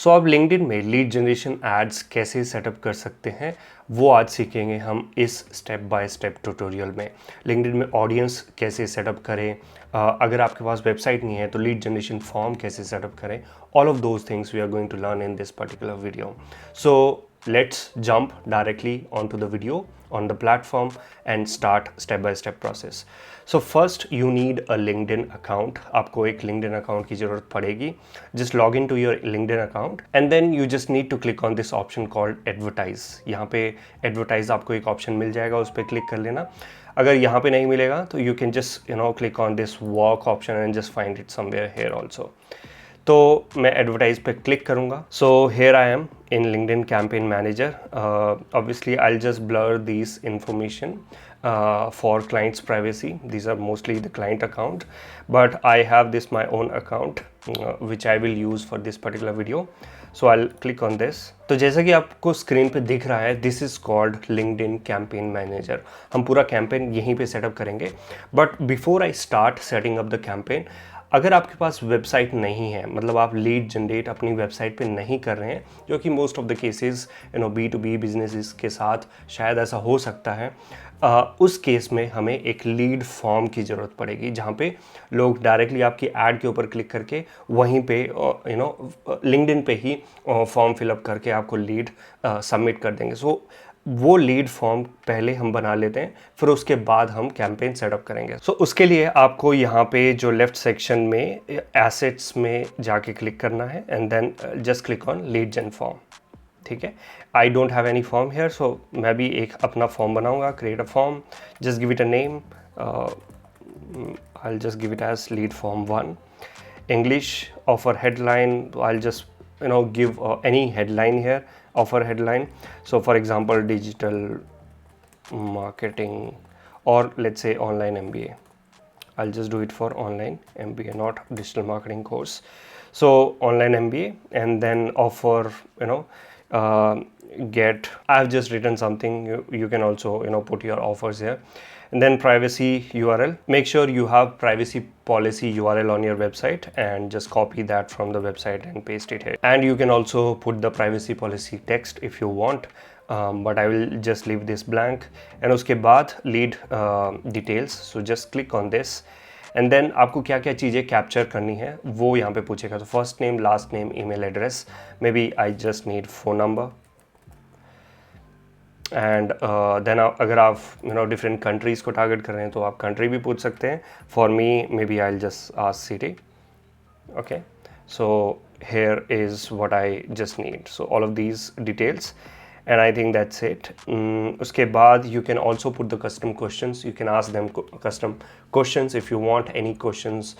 सो अब लिंक्डइन में lead generation ads कैसे सेटअप कर सकते हैं वो आज सीखेंगे हम इस स्टेप बाय स्टेप ट्यूटोरियल में। लिंक्डइन में ऑडियंस कैसे सेटअप करें, अगर आपके पास वेबसाइट नहीं है तो लीड जनरेशन फॉर्म कैसे सेटअप करें, all of those things we are going to learn in this particular video. So let's jump directly onto the video on the platform and start step by step process. So first you need a LinkedIn account. आपको एक LinkedIn account की ज़रूरत पड़ेगी. Just log into your LinkedIn account and then you just need to click on this option called advertise. यहाँ पे advertise आपको एक option मिल जाएगा, उस पर क्लिक कर लेना. अगर यहाँ पे नहीं मिलेगा तो you can just click on this work option and just find it somewhere here also. तो मैं एडवर्टाइज पे क्लिक करूँगा. So here I am in LinkedIn campaign manager. Obviously I just blur this information for clients privacy. These are mostly the client account, but I have this my own account which I will use for this particular video. So I'll click on this. तो जैसा कि आपको screen पे दिख रहा है, this is called LinkedIn campaign manager. हम पूरा कैंपेन यहीं पे सेटअप करेंगे. But before I start setting up the campaign, अगर आपके पास वेबसाइट नहीं है, मतलब आप लीड जनरेट अपनी वेबसाइट पे नहीं कर रहे हैं, जो कि most of the cases B2B businesses के साथ शायद ऐसा हो सकता है, उस केस में हमें एक लीड फॉर्म की ज़रूरत पड़ेगी, जहाँ पे लोग डायरेक्टली आपकी ऐड के ऊपर क्लिक करके वहीं पे लिंक्डइन पे ही फॉर्म फिलअप करके आपको लीड सबमिट कर देंगे. सो वो लीड फॉर्म पहले हम बना लेते हैं, फिर उसके बाद हम कैंपेन सेटअप करेंगे. सो उसके लिए आपको यहाँ पे जो लेफ्ट सेक्शन में एसेट्स में जाके क्लिक करना है and then just click on lead gen form. ठीक है, I don't have any form here, so मैं भी एक अपना फॉर्म बनाऊंगा. Create a form, just give it a name. I just give it as lead form 1. English offer headline, I just give any headline here, offer headline. So for example, digital marketing, or let's say online MBA. I'll just do it for online MBA, not digital marketing course. So online MBA, and then offer, get, I've just written something. You can also put your offers here. And then privacy URL, make sure you have privacy policy URL on your website and just copy that from the website and paste it here. And you can also put the privacy policy text if you want, but I will just leave this blank. And उसके बाद lead details, so just click on this. And then आपको क्या क्या चीज़ें capture करनी है वो यहाँ पे पूछेगा. तो first name, last name, email address, may be I just need phone number. And then अगर आप डिफरेंट कंट्रीज़ को टारगेट कर रहे हैं तो आप कंट्री भी पूछ सकते हैं. For me may be I just ask city. Okay, so here is what I just need. So all of these details and I think that's it. उसके बाद you can also put the custom questions. You can ask them custom questions if you want any questions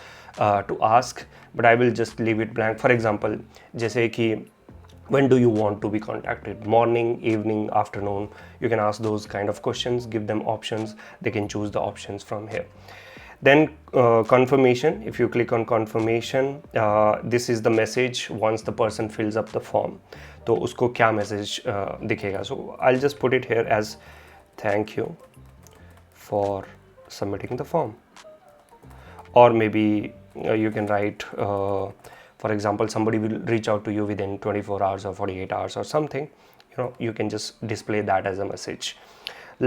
to ask, but I will just leave it blank. For example, जैसे कि when do you want to be contacted, morning, evening, afternoon, you can ask those kind of questions, give them options, they can choose the options from here. Then confirmation, if you click on confirmation, this is the message once the person fills up the form. तो उसको क्या message दिखेगा. So I just put it here as thank you for submitting the form. और maybe you can write, for example, somebody will reach out to you within 24 hours or 48 hours or something. You can just display that as a message.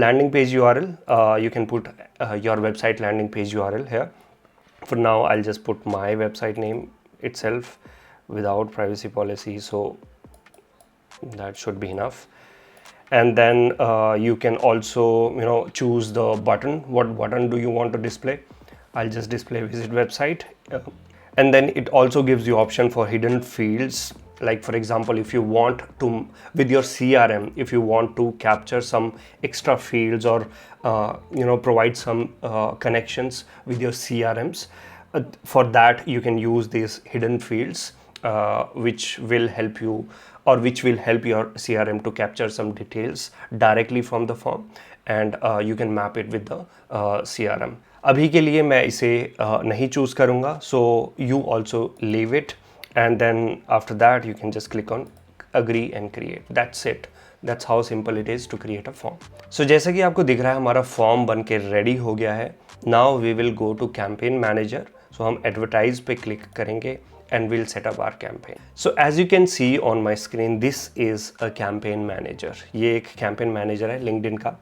Landing page URL, you can put your website landing page URL here. For now, I'll just put my website name itself without privacy policy, so that should be enough. And then you can also choose the button. What button do you want to display? I'll just display visit website. And then it also gives you option for hidden fields, like for example, if you want to, with your CRM, if you want to capture some extra fields or provide some connections with your CRMs, for that you can use these hidden fields, which will help you, or which will help your CRM to capture some details directly from the form, and you can map it with the CRM. अभी के लिए मैं इसे नहीं choose करूँगा, so you also leave it, and then after that you can just click on agree and create. That's it. That's how simple it is to create a form. So जैसा कि आपको दिख रहा है हमारा फॉर्म बन के रेडी हो गया है. Now we will go to campaign manager. So हम advertise पे क्लिक करेंगे. and we'll set up our campaign. So as you can see on my screen, this is a campaign manager. ये एक campaign manager है LinkedIn का.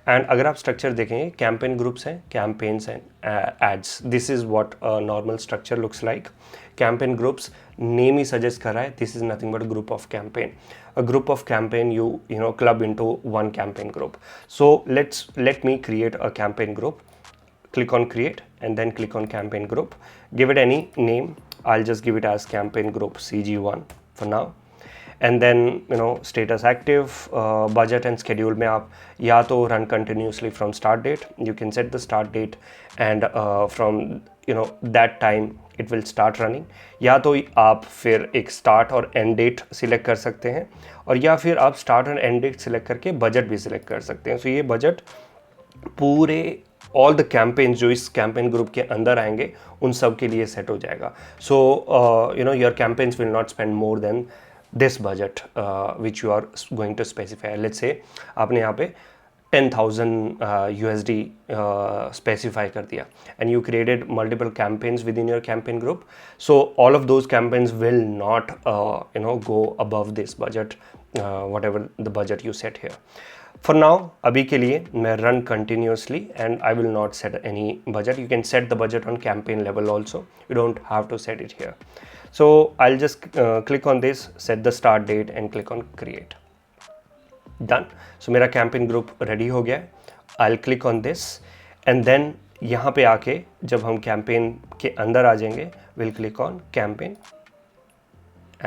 And अगर आप structure देखेंगे, कैंपेन ग्रुप्स हैं, campaigns and ads. This is what normal structure looks like. Campaign groups, name ही suggest कर रहा है, this is nothing but group of campaign. A group of campaign you know club into one campaign group. So let me create a campaign group. Click on create and then click on campaign group. Give it any name. I'll just give it as campaign group CG1 for now. And then status active, budget and schedule में आप या तो run continuously from start date. You can set the start date and from that time it will start running. या तो आप फिर एक start और end date select कर सकते हैं, और या फिर आप start और end date select करके budget भी select कर सकते हैं. So ये budget पूरे ऑल द कैंपेन्स जो इस कैंपेन ग्रुप के अंदर आएंगे उन सब के लिए सेट हो जाएगा. So your campaigns will not spend more than this budget which you are going to specify. Let's say आपने यहाँ पे 10,000 USD स्पेसिफाई कर दिया and you created multiple campaigns within your campaign group. So all of those campaigns will not go above this budget, whatever the budget you set here. For now, अभी के लिए मैं run continuously and I will not set any budget. You can set the budget on campaign level also. You don't have to set it here. So I'll just click on this, set the start date and click on create. Done. So मेरा campaign group ready हो गया है. I'll click on this and then यहाँ पे आके जब हम campaign के अंदर आ जाएंगे, we'll click on campaign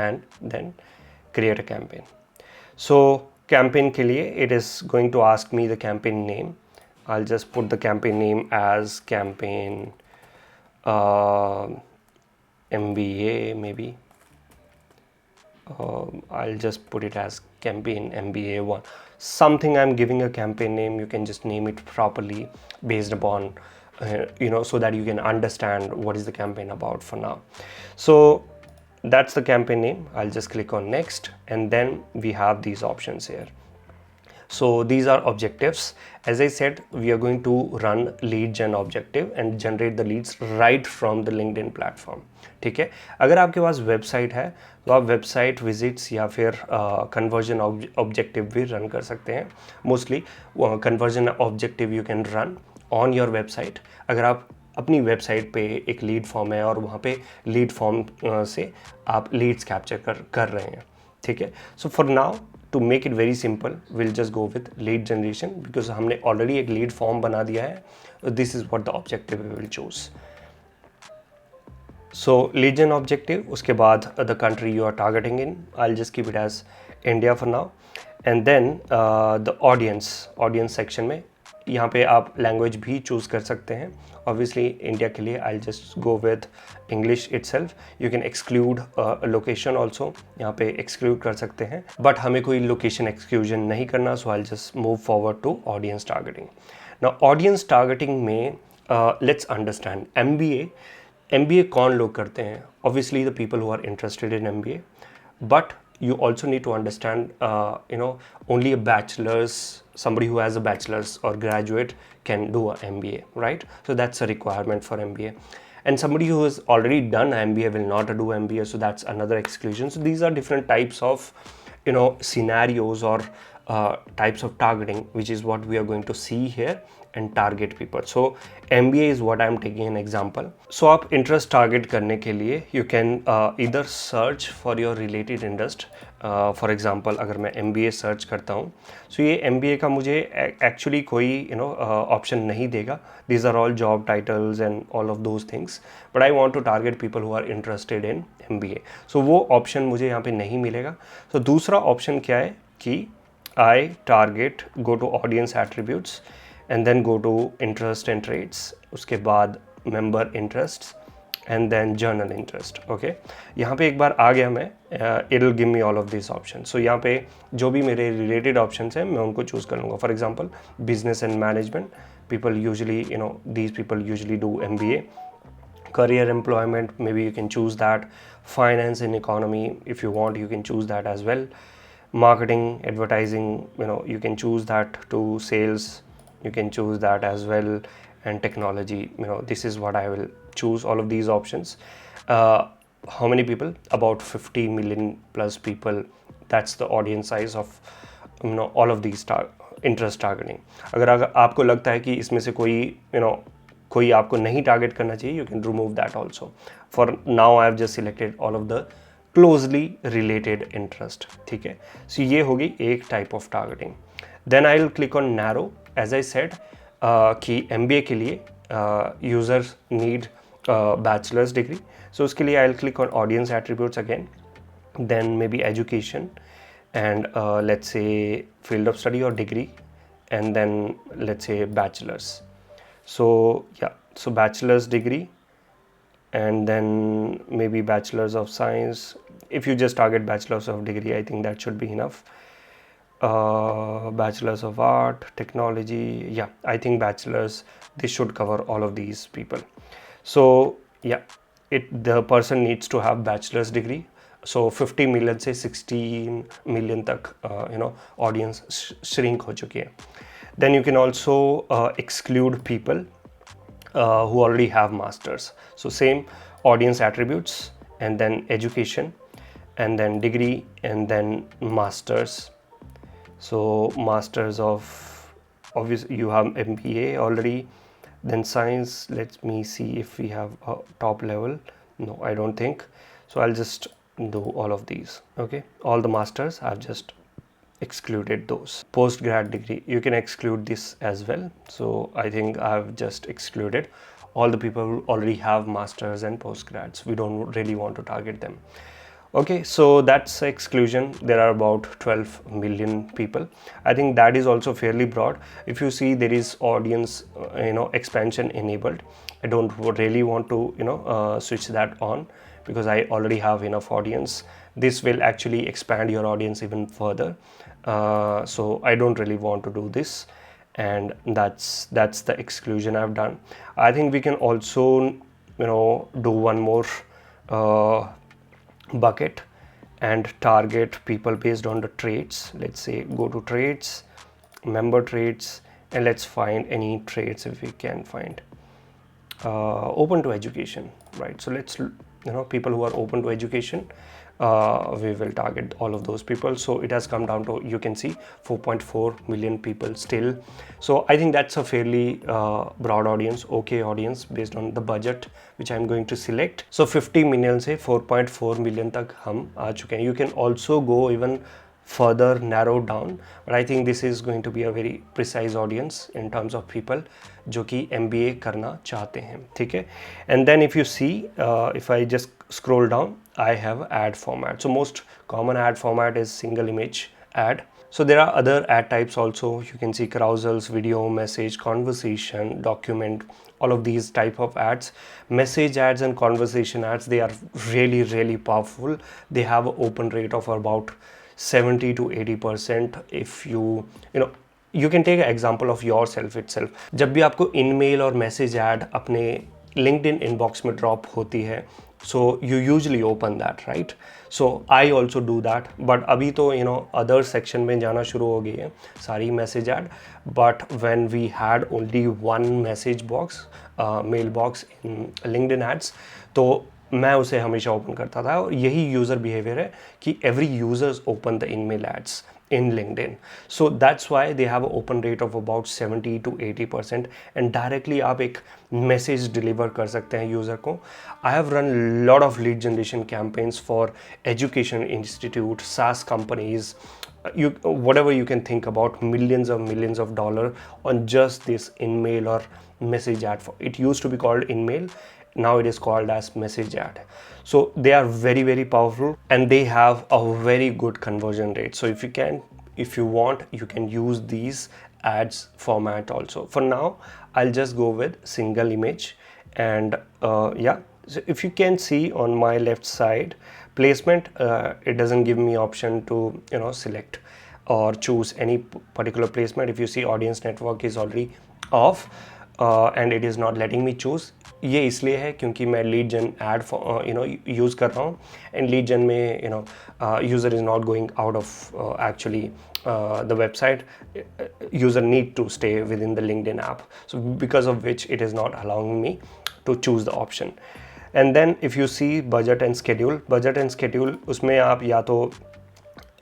and then create a campaign. So campaign के लिए it is going to ask me the campaign name. I'll just put the campaign name as campaign MBA maybe. I'll just put it as campaign MBA1. Something I'm giving a campaign name, you can just name it properly based upon so that you can understand what is the campaign about for now. So that's the campaign name. I'll just click on next and then we have these options here. So these are objectives. As I said, we are going to run lead gen objective and generate the leads right from the LinkedIn platform. ठीक है. अगर आपके पास website है तो आप website visits या फिर कन्वर्जन ऑब्जेक्टिव भी रन कर सकते हैं. Mostly conversion objective you can run on your website. अगर आप अपनी वेबसाइट पे एक लीड फॉर्म है और वहाँ पे लीड फॉर्म से आप लीड्स कैप्चर कर रहे हैं. ठीक है. So for now to make it very simple will just go with lead generation because हमने ऑलरेडी एक लीड फॉर्म बना दिया है. This is what the objective we will choose. So lead gen objective, उसके बाद the country you are targeting in, I will just keep it as India for now. And then the audience section में यहाँ पे आप language भी choose कर सकते हैं. ऑब्वियसली इंडिया के लिए I just go with English itself. You can exclude location also, यहाँ पे एक्सक्लूड कर सकते हैं, बट हमें कोई लोकेशन एक्सक्लूजन नहीं करना. So I just move forward to audience targeting. Now audience targeting में लेट्स अंडरस्टैंड MBA कौन लोग करते हैं. Obviously the people who are interested in MBA, but you also need to understand only a bachelor's, somebody who has a bachelor's or graduate can do a MBA, right? So that's a requirement for MBA. And somebody who has already done MBA will not do MBA, so that's another exclusion. So these are different types of scenarios or types of targeting, which is what we are going to see here and target people. So MBA is what I'm taking an example. So आप interest target करने के लिए you can either search for your related interest. For example, अगर मैं MBA search करता हूँ, so ये MBA का मुझे actually कोई option नहीं देगा. These are all job titles and all of those things. But I want to target people who are interested in MBA. So वो option मुझे यहाँ पे नहीं मिलेगा. So दूसरा option क्या है कि I target, go to audience attributes and then go to interest and traits, उसके बाद member interests and then journal interest. okay, यहाँ पे एक बार आ गया मैं, it will give me all of these options. so यहाँ पे जो भी मेरे related options हैं मैं उनको choose कर लूँगा. for example, business and management, people usually these people usually do MBA. career employment, maybe you can choose that. Finance and economy, if you want you can choose that as well. Marketing, advertising, you can choose that. To sales, you can choose that as well. And technology, this is what I will choose, all of these options. how many people? About 50 million plus people. That's the audience size of all of these interest targeting. अगर आपको लगता है कि इसमें से कोई आपको नहीं टारगेट करना चाहिए, you can remove that also. For now I have just selected all of the closely related interest. ठीक है, सो ये होगी एक type of targeting. Then I will click on narrow. As I said कि MBA के लिए users need bachelors degree. So उसके लिए I will click on audience attributes again. Then may be education and let's say field of study or degree, and then let's say bachelor's. So yeah, so bachelor's degree, and then maybe bachelor's of science. If you just target bachelor's of degree, I think that should be enough. Bachelor's of art, technology, yeah, I think bachelor's, this should cover all of these people. So yeah, the person needs to have bachelor's degree. So 50 million से 16 million तक audience shrink हो चुकी है. Then you can also exclude people who already have masters. So same audience attributes, and then education, and then degree, and then masters. So masters of, obviously you have MBA already. Then science, let me see if we have a top level. No, I don't think so. I'll just do all of these. Okay, all the masters, I've just excluded those. Postgrad degree, you can exclude this as well. So I think I've just excluded all the people who already have masters and postgrads. We don't really want to target them. Okay, so that's exclusion. There are about 12 million people. I think that is also fairly broad. If you see, there is audience expansion enabled. I don't really want to switch that on, because I already have enough audience. This will actually expand your audience even further. So I don't really want to do this, and that's the exclusion I've done. I think we can also do one more bucket and target people based on the traits. Let's say go to traits, member traits, and let's find any traits if we can find. Open to education, right? So let's people who are open to education, we will target all of those people. So it has come down to, you can see, 4.4 million people still. So I think that's a fairly broad audience, okay audience, based on the budget which I'm going to select. So 50 million से 4.4 million तक हम आ चुके हैं. You can also go even further narrow down, but I think this is going to be a very precise audience in terms of people जो कि MBA करना चाहते हैं. ठीक है. And then if you see, if I just scroll down, I have ad format. So most common ad format is single image ad. So there are other ad types also. You can see carousels, video, message, conversation, document, all of these type of ads. Message ads and conversation ads, they are really, really powerful. They have an open rate of about 70 to 80%. If you can take an example of yourself itself. जब भी आपको इन-मेल और message add अपने LinkedIn inbox में drop होती है, so you usually open that, right? So I also do that, but अभी तो other section में जाना शुरू हो गई है सारी message add. But when we had only one message box, mail box in LinkedIn ads, तो मैं उसे हमेशा ओपन करता था. और यही यूज़र बिहेवियर है कि every users open the inmail ads in LinkedIn. So that's why they have an open rate of about 70 to 80%, and directly आप एक message deliver कर सकते हैं यूज़र को. I have run lot of lead generation campaigns for education institutes, SaaS companies, whatever you can think about, millions of dollars on just this in-mail or message ad. It used to be called in-mail. Now it is called as message ad. So they are very, very powerful, and they have a very good conversion rate. So if you want, you can use these ads format also. For now, I'll just go with single image, and yeah. So if you can see on my left side, placement, it doesn't give me option to select or choose any particular placement. If you see, audience network is already off, and it is not letting me choose. ये इसलिए है क्योंकि मैं lead जन add use कर रहा हूँ, and lead जन में user is not going out of actually the website. User need to stay within the LinkedIn app, so because of which it is not allowing me to choose the option. And then if you see budget and schedule, उसमें आप या तो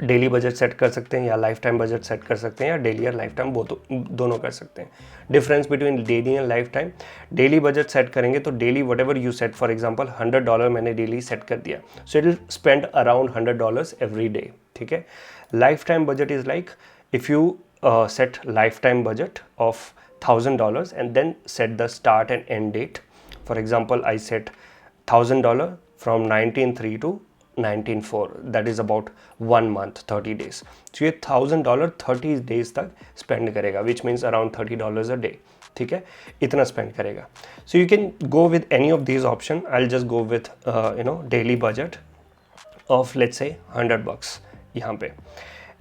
daily budget set कर सकते हैं या life time budget set कर सकते हैं, या डेली या लाइफ टाइम दोनों कर सकते हैं. Difference between daily and life time, daily budget set करेंगे तो daily what ever you set, for example $100 मैंने डेली सेट कर दिया, so it will spend around $100 every day. ठीक है. Life time budget is like if you set lifetime budget of $1,000 and then set the start and end date. For example, I set $1,000 from 19/3 to 19/4, that is about 1 month, 30 days. So ये $1,000 30 days तक spend करेगा, which means around $30 a day. ठीक है, इतना spend करेगा. So you can go with any of these option. I'll just go with daily budget of let's say $100 यहाँ पे.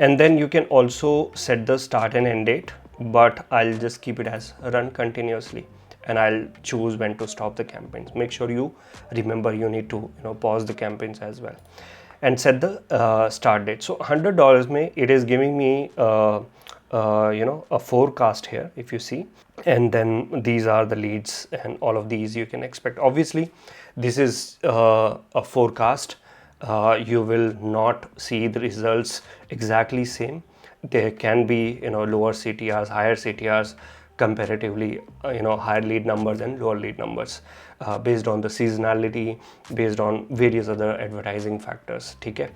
And then you can also set the start and end date, but I'll just keep it as run continuously, and I'll choose when to stop the campaigns. Make sure you remember you need to pause the campaigns as well, and set the start date. So $100 mein it is giving me a forecast here, if you see, and then these are the leads, and all of these you can expect. Obviously this is a forecast. You will not see the results exactly same. There can be lower CTRs, higher CTRs, comparatively higher lead numbers and lower lead numbers based on the seasonality, based on various other advertising factors. ठीक है,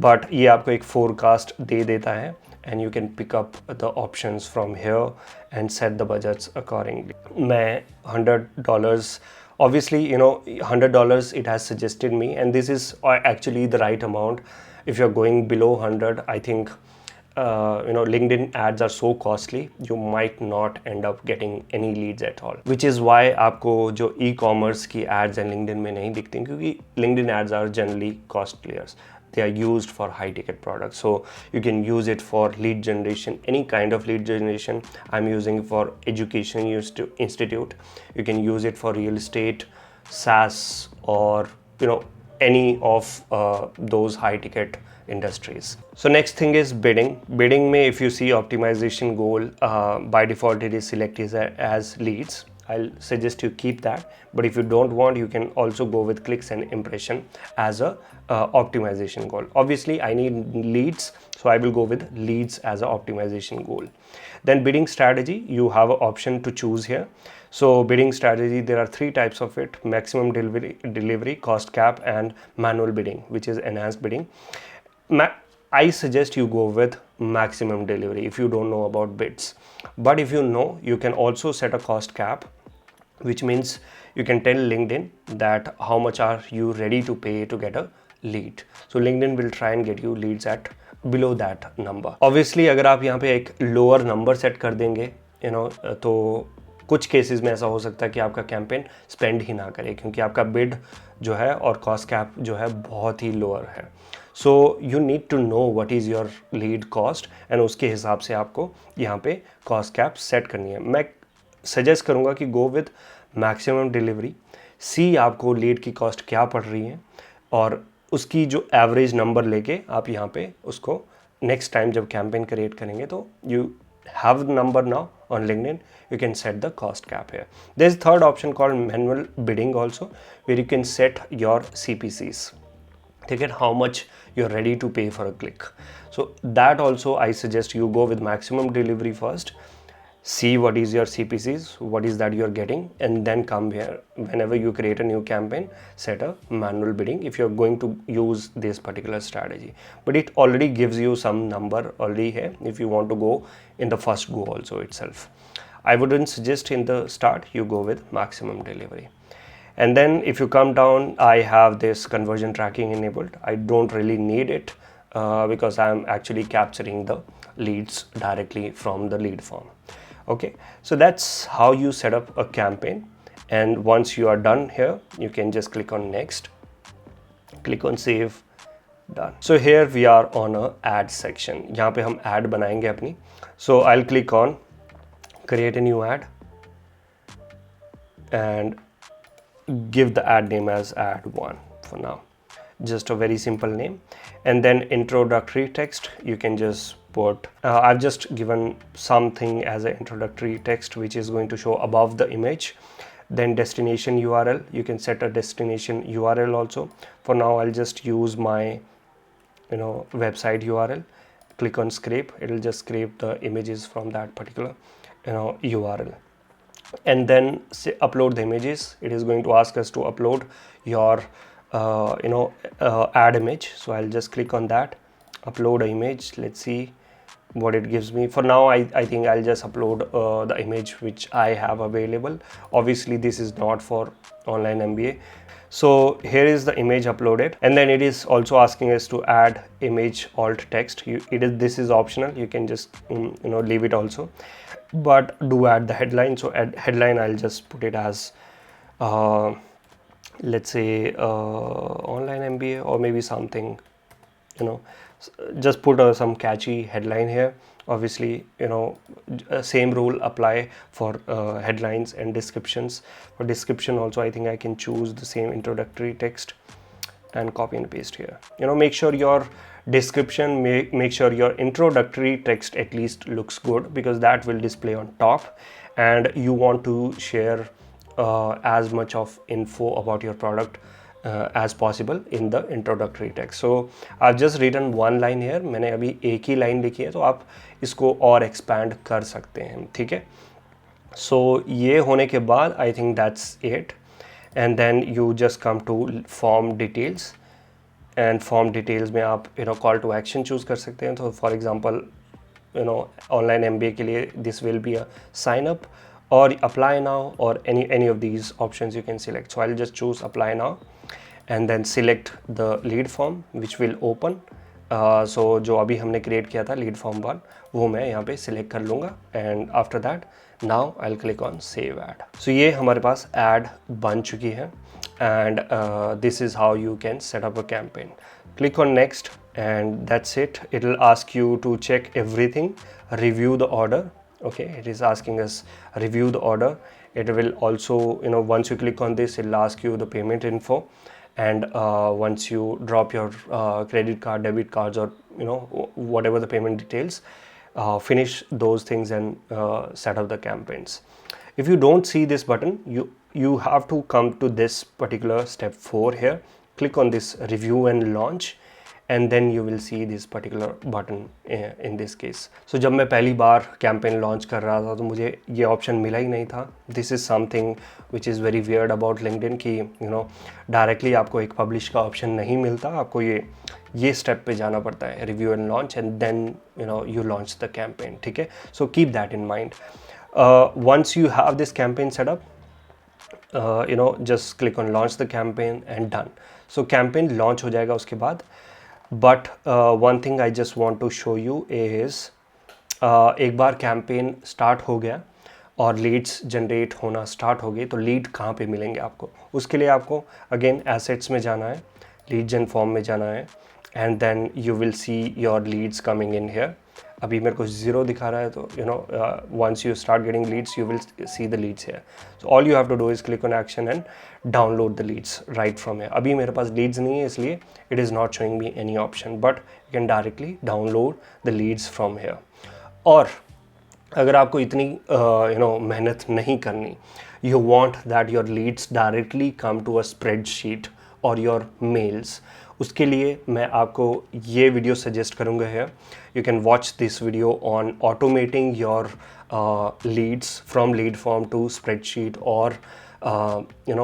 but ये आपको एक forecast दे देता है, and you can pick up the options from here and set the budgets accordingly. मैं $100, obviously $100 it has suggested me, and this is actually the right amount. If you're going below 100, I think LinkedIn ads are so costly, you might not end up getting any leads at all, which is why आपको जो e-commerce की ads हैं LinkedIn में नहीं दिखती, क्योंकि LinkedIn ads are generally costlier. They are used for high ticket products, so you can use it for lead generation, any kind of lead generation. I'm using for education institute. You can use it for real estate, SaaS, or any of those high ticket industries. So next thing is bidding may, if you see optimization goal, by default it is selected as leads. I'll suggest you keep that, but if you don't want, you can also go with clicks and impression as a optimization goal. Obviously I need leads, so I will go with leads as a optimization goal. Then bidding strategy, you have an option to choose here. So bidding strategy, there are 3 types of it: maximum delivery, cost cap, and manual bidding, which is enhanced bidding. I suggest you go with maximum delivery if you don't know about bids, but if you know, you can also set a cost cap, which means you can tell LinkedIn that how much are you ready to pay to get a lead. So LinkedIn will try and get you leads at below that number. Obviously अगर आप यहाँ पे एक lower number set कर देंगे तो कुछ cases में ऐसा हो सकता है कि आपका कैंपेन स्पेंड ही ना करे, क्योंकि आपका बिड जो है और कॉस्ट कैप जो है बहुत ही लोअर है. So you need to know what is your lead cost, and उसके हिसाब से आपको यहाँ पे कॉस्ट कैप सेट करनी है. मैं सजेस्ट करूँगा कि गो विद मैक्सिमम डिलीवरी. सी आपको लीड की कॉस्ट क्या पड़ रही है, और उसकी जो एवरेज नंबर लेके आप यहाँ पे उसको नेक्स्ट टाइम जब कैंपेन क्रिएट करेंगे तो you have the number now on LinkedIn, you can set the cost cap here. There's third option called manual bidding also, where you can set your CPCs, okay, how much you're ready to pay for a click. So that also I suggest you go with maximum delivery first, see what is your CPCs, what is that you're getting, and then come here. Whenever you create a new campaign, set a manual bidding if you're going to use this particular strategy. But it already gives you some number already here if you want to go in the first go also itself. I wouldn't suggest in the start, you go with maximum delivery. And then if you come down, I have this conversion tracking enabled. I don't really need it because I'm actually capturing the leads directly from the lead form. Okay, so that's how you set up a campaign. And once you are done here, you can just click on next, click on save, done. So here we are on a ad section. यहाँ पे हम ad बनाएंगे अपनी. So I'll click on create a new ad and give the ad name as ad 1 for now. Just a very simple name. And then introductory text, you can just put, I've just given something as an introductory text which is going to show above the image. Then destination URL, you can set a destination URL also. For now I'll just use my website URL. Click on scrape, it'll just scrape the images from that particular URL. And then upload the images. It is going to ask us to upload your add image. So I'll just click on that, upload an image. Let's see what it gives me. For now I think I'll just upload the image which I have available. Obviously this is not for online MBA. So here is the image uploaded, and then it is also asking us to add image alt text. This is optional, you can just leave it also, but do add the headline. So at headline I'll just put it as let's say online MBA, or maybe something, just put some catchy headline here. Obviously same rule apply for headlines and descriptions. For description also I think I can choose the same introductory text and copy and paste here. Make sure your description, make sure your introductory text at least looks good, because that will display on top, and you want to share as much of info about your product as possible in the introductory text. So I've just written one line here, मैंने अभी एक ही line लिखी है, तो आप इसको और expand कर सकते हैं, ठीक है. So ये होने के बाद I think that's it, and then you just come to form details, and form details में आप call to action choose कर सकते हैं. तो for example online MBA के लिए this will be a sign up or apply now, or any of these options you can select. So I'll just choose apply now, and then select the lead form which will open. So जो अभी हमने create किया था lead form 1, वो मैं यहाँ पे select कर लूँगा, and after that now I'll click on save ad. So ये हमारे पास ad बन चुकी है, and this is how you can set up a campaign. Click on next, and that's it. It will ask you to check everything, review the order. Okay, it is asking us review the order. It will also once you click on this, it will ask you the payment info, and once you drop your credit card, debit cards, or whatever the payment details, finish those things and set up the campaigns. If you don't see this button, you have to come to this particular step 4 here. Click on this review and launch, and then you will see this particular button in this case. So जब मैं पहली बार campaign launch कर रहा था तो मुझे ये option मिला ही नहीं था. This is something which is very weird about LinkedIn कि directly आपको एक publish का option नहीं मिलता. आपको ये step पे जाना पड़ता है, review and launch, and then you launch the campaign. ठीक है? So keep that in mind. Once you have this campaign set up, just click on launch the campaign and done. So campaign launch हो जाएगा उसके बाद. But one thing I just want to show you is एक बार campaign start हो गया और leads generate होना start हो गई, तो lead कहाँ पे मिलेंगे आपको? उसके लिए आपको again assets में जाना है, lead gen form में जाना है, and then you will see your leads coming in here. अभी मेरे को 0 दिखा रहा है, तो once you start getting leads, you will see the leads here. So all you have to do is click on action and download the leads right from here. अभी मेरे पास leads नहीं है, इसलिए it is not showing me any option, but you can directly download the leads from here. और अगर आपको इतनी मेहनत नहीं करनी, you want that your leads directly come to a spreadsheet or your mails, उसके लिए मैं आपको ये वीडियो सजेस्ट करूँगा है. You can watch this video on automating your leads from lead form to spreadsheet, और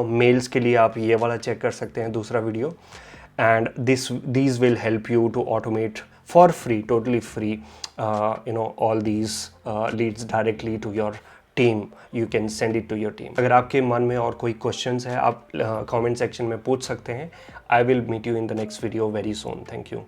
मेल्स के लिए आप ये वाला चेक कर सकते हैं, दूसरा video. And these will help you to automate for free, totally free, all these leads directly to your team. You can send it to your team. अगर आपके मन में और कोई questions है, आप comment section में पूछ सकते हैं. I will meet you in the next video very soon. Thank you.